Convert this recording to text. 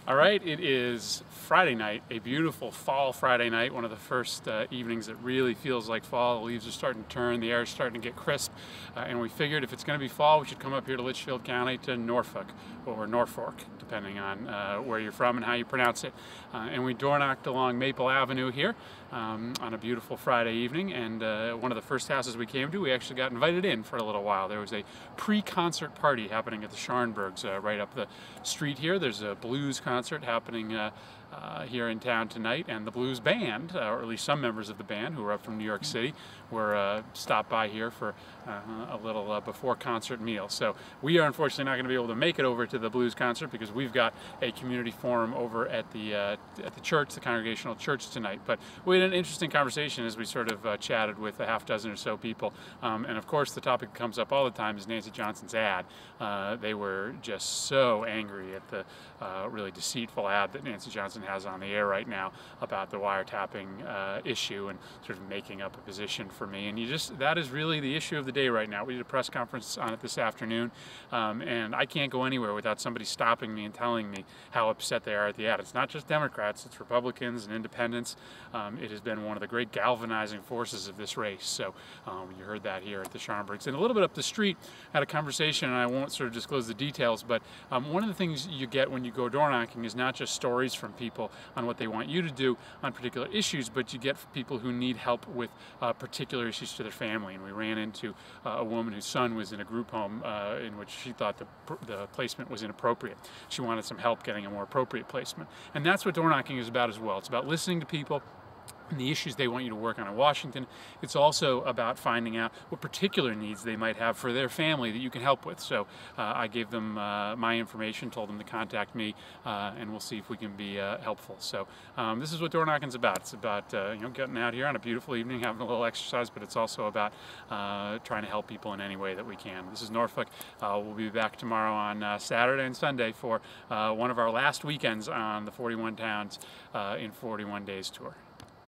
All right, it is Friday night, a beautiful fall Friday night, one of the first evenings that really feels like fall. The leaves are starting to turn, the air is starting to get crisp, and we figured if it's going to be fall, we should come up here to Litchfield County to Norfolk, or Norfolk, depending on where you're from and how you pronounce it. And we door knocked along Maple Avenue here on a beautiful Friday evening, and one of the first houses we came to, we actually got invited in for a little while. There was a pre-concert party happening at the Scharnbergs right up the street here. There's a blues concert happening here in town tonight, and the blues band, or at least some members of the band who are up from New York City, were stopped by here for a little before concert meal. So we are unfortunately not going to be able to make it over to the blues concert because we've got a community forum over at the church, the Congregational Church, tonight. But we had an interesting conversation as we sort of chatted with a half dozen or so people, and of course the topic that comes up all the time is Nancy Johnson's ad. They were just so angry at the really deceitful ad that Nancy Johnson has on the air right now about the wiretapping issue and sort of making up a position for me. And that is really the issue of the day right now. We did a press conference on it this afternoon, and I can't go anywhere without somebody stopping me and telling me how upset they are at the ad. It's not just Democrats, it's Republicans and independents. It has been one of the great galvanizing forces of this race. So you heard that here at the Scharnbergs. And a little bit up the street, I had a conversation, and I won't sort of disclose the details, but one of the things you get when you go door knocking is not just stories from people on what they want you to do on particular issues, but you get people who need help with particular issues to their family. And we ran into a woman whose son was in a group home in which she thought the placement was inappropriate. She wanted some help getting a more appropriate placement. And that's what door knocking is about as well. It's about listening to people and the issues they want you to work on in Washington. It's also about finding out what particular needs they might have for their family that you can help with. So I gave them my information, told them to contact me, and we'll see if we can be helpful. So this is what door knocking's about. It's about getting out here on a beautiful evening, having a little exercise, but it's also about trying to help people in any way that we can. This is Norfolk. We'll be back tomorrow on Saturday and Sunday for one of our last weekends on the 41 Towns in 41 Days tour.